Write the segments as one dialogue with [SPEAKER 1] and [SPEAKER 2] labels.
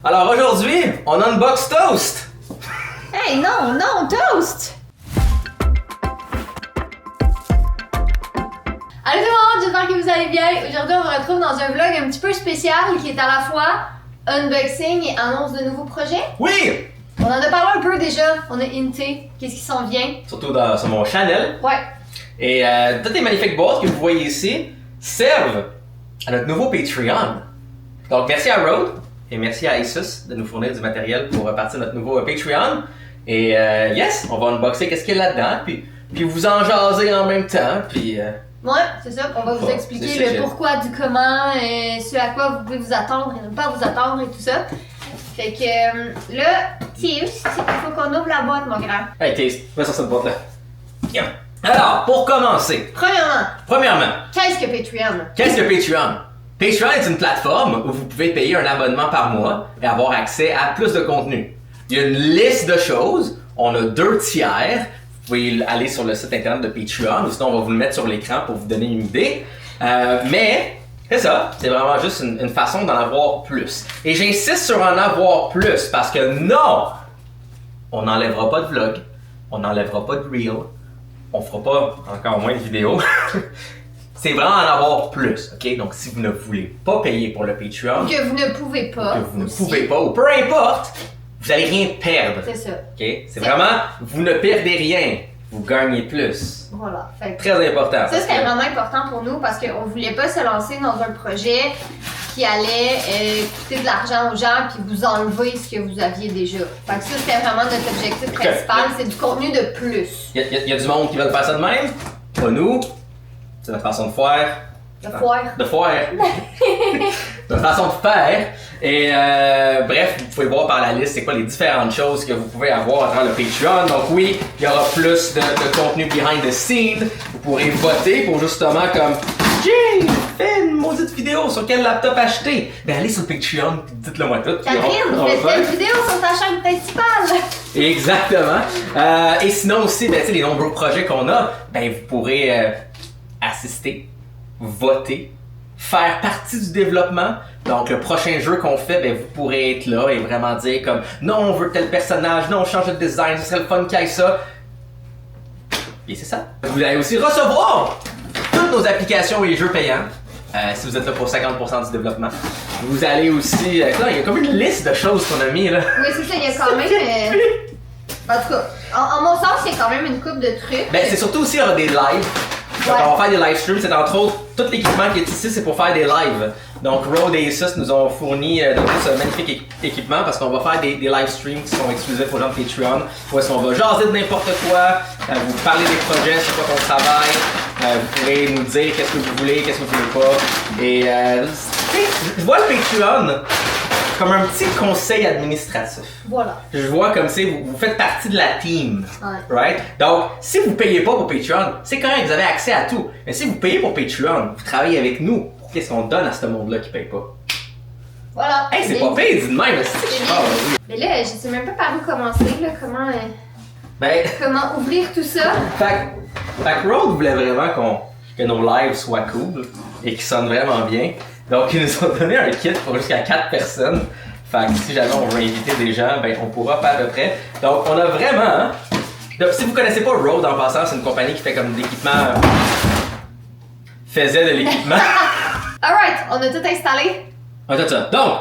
[SPEAKER 1] Alors aujourd'hui, on unbox Toast!
[SPEAKER 2] Hey, non, Toast! Allô tout le monde, j'espère que vous allez bien. Aujourd'hui, on se retrouve dans un vlog un petit peu spécial qui est à la fois unboxing et annonce de nouveaux projets.
[SPEAKER 1] Oui!
[SPEAKER 2] On en a parlé un peu déjà, on a hinté qu'est-ce qui s'en vient.
[SPEAKER 1] Surtout sur mon channel.
[SPEAKER 2] Ouais.
[SPEAKER 1] Et toutes les magnifiques boîtes que vous voyez ici servent à notre nouveau Patreon. Donc merci à Rode et merci à Asus de nous fournir du matériel pour partir notre nouveau Patreon. Et yes, on va unboxer qu'est-ce qu'il y a là-dedans, puis vous en jaser en même temps, puis...
[SPEAKER 2] Ouais, c'est ça, on va vous expliquer le pourquoi du comment, ce à quoi vous pouvez vous attendre et ne pas vous attendre et tout ça. Fait que là, Toast, il faut qu'on ouvre la boîte, mon grand.
[SPEAKER 1] Hey Taste, mets sur cette boîte-là. Tiens. Alors, pour commencer. Premièrement,
[SPEAKER 2] qu'est-ce que Patreon?
[SPEAKER 1] Qu'est-ce que Patreon? Patreon est une plateforme où vous pouvez payer un abonnement par mois et avoir accès à plus de contenu. Il y a une liste de choses. On a 2 tiers. Vous pouvez aller sur le site internet de Patreon, ou sinon on va vous le mettre sur l'écran pour vous donner une idée. Mais c'est ça, c'est vraiment juste une façon d'en avoir plus. Et j'insiste sur en avoir plus parce que non, on n'enlèvera pas de vlog, on n'enlèvera pas de reel, on fera pas encore moins de vidéos. C'est vraiment en avoir plus, ok? Donc si vous ne voulez pas payer pour le Patreon,
[SPEAKER 2] que vous ne pouvez pas,
[SPEAKER 1] ou peu importe, vous allez rien perdre.
[SPEAKER 2] C'est ça.
[SPEAKER 1] Ok? C'est vraiment, vous ne perdez rien, vous gagnez plus.
[SPEAKER 2] Voilà. Fait que
[SPEAKER 1] très important.
[SPEAKER 2] Ça, c'était vraiment important pour nous parce qu'on voulait pas se lancer dans un projet qui allait coûter de l'argent aux gens puis vous enlever ce que vous aviez déjà. Fait que ça, c'était vraiment notre objectif principal, c'est du contenu de plus.
[SPEAKER 1] Il y a du monde qui veut faire ça de même, pas nous. C'est notre façon de faire.
[SPEAKER 2] De foire.
[SPEAKER 1] Notre façon de faire. Et bref, vous pouvez voir par la liste c'est quoi les différentes choses que vous pouvez avoir à travers le Patreon. Donc oui, il y aura plus de contenu behind the scene. Vous pourrez voter pour justement comme Jay, fais une maudite vidéo sur quel laptop acheter. Ben allez sur le Patreon et dites-le moi tout.
[SPEAKER 2] Catherine, fais une vidéo sur ta chaîne principale.
[SPEAKER 1] Exactement. Et sinon aussi, ben, les nombreux projets qu'on a, ben vous pourrez assister, voter, faire partie du développement. Donc le prochain jeu qu'on fait, ben, vous pourrez être là et vraiment dire comme non, on veut tel personnage, non, on change de design, ce serait le fun qu'il y ait ça. Et c'est ça. Vous allez aussi recevoir toutes nos applications et les jeux payants. Si vous êtes là pour 50% du développement. Vous allez aussi... là, il y a comme une liste de choses qu'on a mis là.
[SPEAKER 2] Oui, c'est ça, il y a quand même... En tout cas, en mon sens, il y a quand même une couple de trucs.
[SPEAKER 1] Ben c'est surtout aussi, il y aura des lives. Donc on va faire des live streams, c'est entre autres tout l'équipement qui est ici, c'est pour faire des lives. Donc Rode et Asus nous ont fourni ce magnifique équipement parce qu'on va faire des live streams qui sont exclusifs aux gens de Patreon. Où est-ce qu'on va jaser de n'importe quoi, vous parler des projets, sur quoi qu'on travaille, vous pourrez nous dire qu'est-ce que vous voulez, qu'est-ce que vous voulez pas. Et je vois le Patreon comme un petit conseil administratif.
[SPEAKER 2] Voilà.
[SPEAKER 1] Je vois comme si vous faites partie de la team.
[SPEAKER 2] Ouais.
[SPEAKER 1] Right? Donc, si vous payez pas pour Patreon, c'est correct, vous avez accès à tout. Mais si vous payez pour Patreon, vous travaillez avec nous. Qu'est-ce qu'on donne à ce monde-là qui paye pas?
[SPEAKER 2] Voilà.
[SPEAKER 1] Hey, c'est pas payé, dis de même, oui.
[SPEAKER 2] Mais là, je sais même pas par où commencer, là, comment ouvrir tout ça.
[SPEAKER 1] Fait que Rode voulait vraiment que nos lives soient cool et qu'ils sonnent vraiment bien. Donc, ils nous ont donné un kit pour jusqu'à 4 personnes. Fait que si jamais on veut inviter des gens, ben on pourra faire à peu près. Donc, on a vraiment... Hein? Donc, si vous connaissez pas Rode en passant, c'est une compagnie qui fait comme de l'équipement... faisait de l'équipement.
[SPEAKER 2] Alright, on a tout installé.
[SPEAKER 1] On a tout ça. Donc,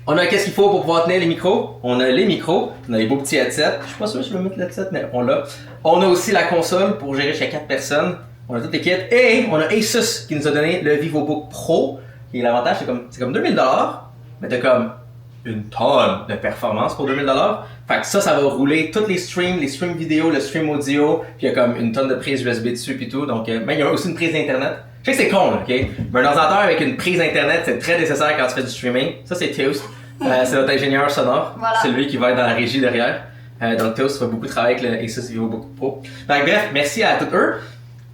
[SPEAKER 1] on a qu'est-ce qu'il faut pour pouvoir tenir les micros. On a les micros, on a les beaux petits headsets. Je suis pas sûr si je vais mettre l'headset, mais on l'a. On a aussi la console pour gérer jusqu'à 4 personnes. On a tout les kits. Et on a Asus qui nous a donné le VivoBook Pro. Et l'avantage, c'est comme 2000$, mais t'as comme une tonne de performance pour 2000$. Fait que ça va rouler tous les streams vidéo, le stream audio, puis il y a comme une tonne de prises USB dessus puis tout. Donc, mais il y a aussi une prise d'internet. Je sais que c'est con, là, ok? Mais un ordinateur avec une prise internet, c'est très nécessaire quand tu fais du streaming. Ça, c'est Toast. C'est notre ingénieur sonore.
[SPEAKER 2] Voilà.
[SPEAKER 1] C'est lui qui va être dans la régie derrière. Donc, Toast fait beaucoup de travail avec le Asus VivoBook Pro. Fait que, bref, merci à tous eux.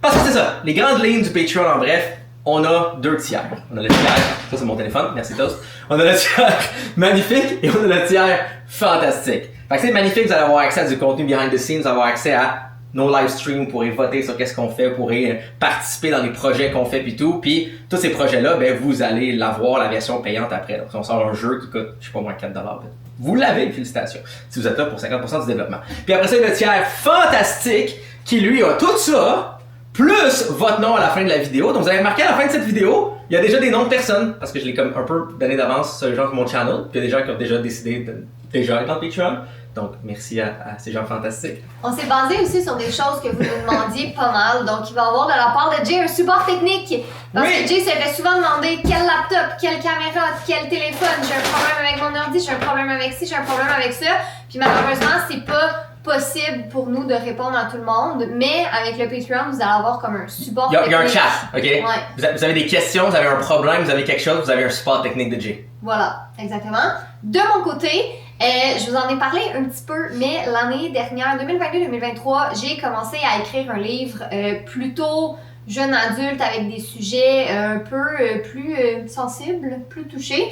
[SPEAKER 1] Parce que c'est ça, les grandes lignes du Patreon en bref. On a 2 tiers. On a le tiers, ça c'est mon téléphone, merci Toast. On a le tiers magnifique et on a le tiers fantastique. Fait que c'est magnifique, vous allez avoir accès à du contenu behind the scenes, vous allez avoir accès à nos live streams, vous pourrez voter sur qu'est-ce qu'on fait, vous pourrez participer dans les projets qu'on fait puis tout. Puis tous ces projets-là, ben vous allez l'avoir, la version payante après. Donc on sort un jeu qui coûte, je sais pas moins 4$. Vous l'avez, félicitations. Si vous êtes là pour 50% du développement. Puis après ça, il y a le tiers fantastique qui lui a tout ça, plus votre nom à la fin de la vidéo. Donc vous avez remarqué à la fin de cette vidéo, il y a déjà des noms de personnes, parce que je l'ai comme un peu donné d'avance sur les gens de mon channel. Puis il y a des gens qui ont déjà décidé de déjà être dans Patreon. Donc merci à ces gens fantastiques.
[SPEAKER 2] On s'est basé aussi sur des choses que vous nous demandiez pas mal. Donc il va y avoir de la part de Jay un support technique. Parce que Jay se fait souvent demander quel laptop, quelle caméra, quel téléphone. J'ai un problème avec mon ordi, j'ai un problème avec ci, j'ai un problème avec ça. Puis malheureusement, c'est pas possible pour nous de répondre à tout le monde, mais avec le Patreon, vous allez avoir comme un support technique.
[SPEAKER 1] Il y a un chat, ok?
[SPEAKER 2] Ouais.
[SPEAKER 1] Vous avez des questions, vous avez un problème, vous avez quelque chose, vous avez un support technique de Jay.
[SPEAKER 2] Voilà, exactement. De mon côté, je vous en ai parlé un petit peu, mais l'année dernière, 2022-2023, j'ai commencé à écrire un livre plutôt jeune adulte avec des sujets un peu plus sensibles, plus touchés.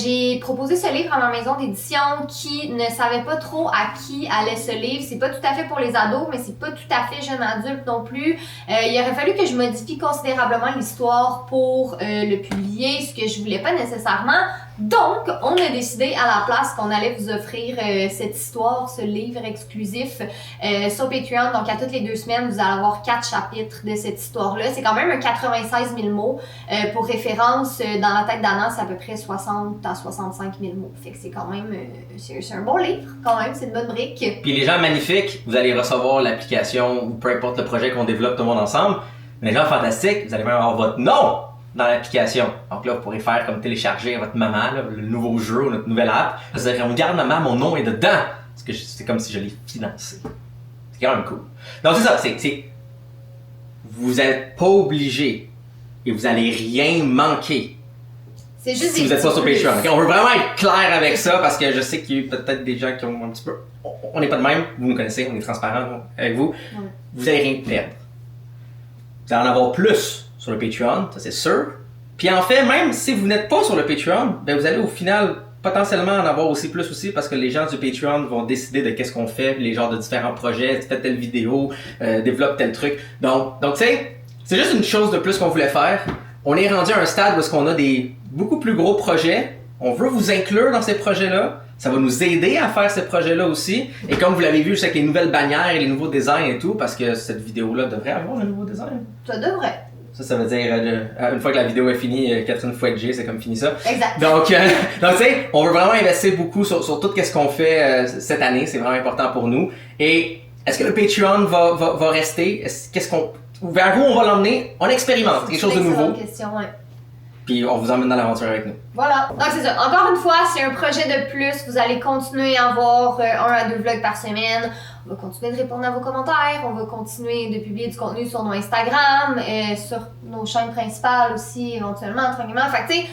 [SPEAKER 2] J'ai proposé ce livre à ma maison d'édition qui ne savait pas trop à qui allait ce livre. C'est pas tout à fait pour les ados, mais c'est pas tout à fait jeune adulte non plus. Il aurait fallu que je modifie considérablement l'histoire pour le publier, ce que je voulais pas nécessairement. Donc, on a décidé à la place qu'on allait vous offrir cette histoire, ce livre exclusif sur Patreon. Donc, à toutes les 2 semaines, vous allez avoir 4 chapitres de cette histoire-là. C'est quand même un 96 000 mots. Pour référence, dans la tête d'Anna, c'est à peu près 60 à 65 000 mots. Fait que c'est quand même, c'est un bon livre quand même, c'est une bonne brique.
[SPEAKER 1] Puis les gens magnifiques, vous allez recevoir l'application ou peu importe le projet qu'on développe tout le monde ensemble. Mais les gens fantastiques, vous allez même avoir votre nom dans l'application. Donc là, vous pourrez faire comme télécharger à votre maman, là, le nouveau jeu ou notre nouvelle app. Vous allez dire, regarde maman, mon nom est dedans. Parce que c'est comme si je l'ai financé. C'est quand même cool. Donc c'est ça, c'est vous n'êtes pas obligé et vous allez rien manquer.
[SPEAKER 2] C'est juste
[SPEAKER 1] si vous êtes pas sur Patreon. Okay? On veut vraiment être clair avec ça parce que je sais qu'il y a peut-être des gens qui ont un petit peu... On n'est pas de même, vous nous connaissez, on est transparent avec vous. Ouais. Vous n'allez rien perdre. Vous allez en avoir plus sur le Patreon, ça c'est sûr. Puis en fait, même si vous n'êtes pas sur le Patreon, ben vous allez au final potentiellement en avoir aussi plus aussi parce que les gens du Patreon vont décider de qu'est-ce qu'on fait, les genres de différents projets, fais telle vidéo, développe tel truc. Donc tu sais, c'est juste une chose de plus qu'on voulait faire. On est rendu à un stade où est-ce qu'on a des beaucoup plus gros projets. On veut vous inclure dans ces projets-là. Ça va nous aider à faire ces projets-là aussi. Et comme vous l'avez vu, juste avec les nouvelles bannières et les nouveaux designs et tout, parce que cette vidéo-là devrait avoir un nouveau design.
[SPEAKER 2] Ça devrait.
[SPEAKER 1] Ça veut dire, une fois que la vidéo est finie, Catherine Fouette-G, c'est comme fini ça.
[SPEAKER 2] Exact.
[SPEAKER 1] Donc tu sais, on veut vraiment investir beaucoup sur tout ce qu'on fait cette année. C'est vraiment important pour nous. Et est-ce que le Patreon va rester? Vers où on va l'emmener? On expérimente quelque chose de nouveau.
[SPEAKER 2] Question, ouais.
[SPEAKER 1] Puis on vous emmène dans l'aventure avec nous.
[SPEAKER 2] Voilà. Donc c'est ça. Encore une fois, c'est un projet de plus. Vous allez continuer à avoir 1 à 2 vlogs par semaine. On va continuer de répondre à vos commentaires. On va continuer de publier du contenu sur nos Instagram, sur nos chaînes principales aussi, éventuellement, tranquillement. Fait que tu sais,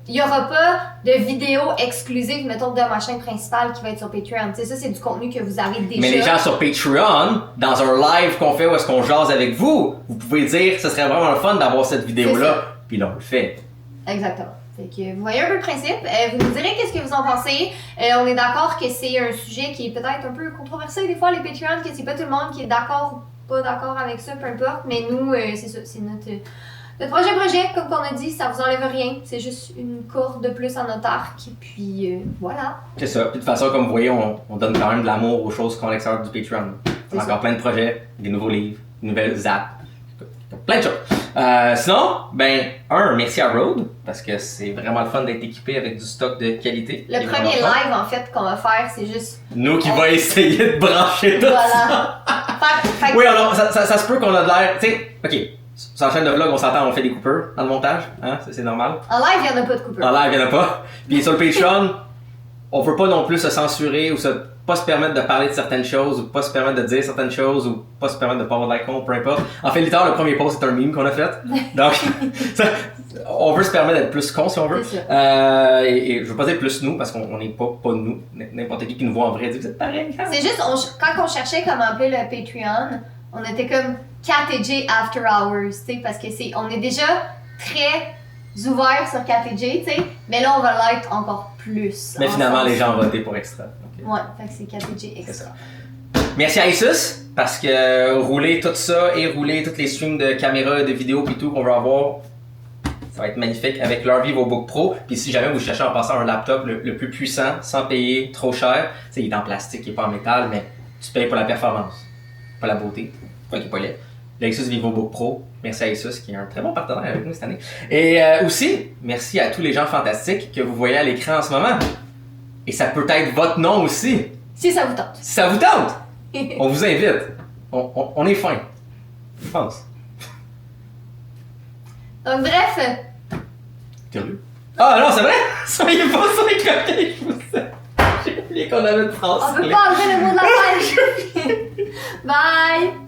[SPEAKER 2] il n'y aura pas de vidéos exclusives, mettons, de ma chaîne principale qui va être sur Patreon. Tu sais, ça, c'est du contenu que vous avez déjà.
[SPEAKER 1] Mais les gens sur Patreon, dans un live qu'on fait où est-ce qu'on jase avec vous, vous pouvez dire, ce serait vraiment le fun d'avoir cette vidéo-là. Puis là, on le fait.
[SPEAKER 2] Exactement. Fait que vous voyez un peu le principe. Vous nous direz qu'est-ce que vous en pensez. On est d'accord que c'est un sujet qui est peut-être un peu controversé des fois, les Patreons, que c'est pas tout le monde qui est d'accord ou pas d'accord avec ça, peu importe. Mais nous, c'est ça, c'est notre projet, comme on a dit, ça vous enlève rien. C'est juste une corde de plus à notre arc. Puis voilà. C'est ça.
[SPEAKER 1] Puis de toute façon, comme vous voyez, on donne quand même de l'amour aux choses qu'on a à l'extérieur du Patreon. On a encore plein de projets, des nouveaux livres, de nouvelles apps, plein de choses. Sinon, merci à Rode, parce que c'est vraiment le fun d'être équipé avec du stock de qualité.
[SPEAKER 2] Le premier live, en fait, qu'on va faire, c'est juste...
[SPEAKER 1] Nous qui va essayer de brancher tout ça. Oui, alors, ça se peut qu'on a de l'air... Tu sais, OK, sur la chaîne de vlog, on s'entend, on fait des coupeurs dans le montage, hein, c'est normal.
[SPEAKER 2] En live, il n'y en a pas de coupeurs.
[SPEAKER 1] En live, il n'y en a pas. Puis sur le Patreon, on veut pas non plus se censurer ou pas se permettre de parler de certaines choses, ou pas se permettre de dire certaines choses, ou pas se permettre de pas avoir de la con, peu importe. En fait, littéralement, le premier post, c'est un meme qu'on a fait. Donc, on veut se permettre d'être plus con si on veut. Et je veux pas dire plus nous, parce qu'on n'est pas nous. N'importe qui nous voit en vrai dit, vous êtes pareil.
[SPEAKER 2] C'est juste, quand on cherchait comment appeler le Patreon, on était comme Kat et Jay After Hours, tu sais, parce que on est déjà très ouverts sur Kat et Jay, tu sais, mais là, on va l'être encore plus.
[SPEAKER 1] Mais finalement, les gens ont voté pour Extra.
[SPEAKER 2] Okay. Ouais, fait que c'est Kat et Jay Extra.
[SPEAKER 1] Merci à Asus, parce que rouler tout ça et rouler tous les streams de caméra, de vidéos et tout qu'on va avoir, ça va être magnifique avec leur VivoBook Pro. Puis si jamais vous cherchez en passant un laptop le plus puissant, sans payer trop cher, tu sais, il est en plastique, il est pas en métal, mais tu payes pour la performance, pas la beauté, quoi qu'il est pas laid. L'Asus VivoBook Pro, merci à Asus qui est un très bon partenaire avec nous cette année. Et aussi, merci à tous les gens fantastiques que vous voyez à l'écran en ce moment. Et ça peut être votre nom aussi.
[SPEAKER 2] Si ça vous tente.
[SPEAKER 1] Si ça vous tente, on vous invite. On est fin. Je pense.
[SPEAKER 2] Donc bref,
[SPEAKER 1] T'as lu? Ah non, c'est vrai? Soyez pas sur les coquilles, je vous sais. J'ai oublié qu'on avait une phrase.
[SPEAKER 2] on peut pas enlever le mot de la page. Bye!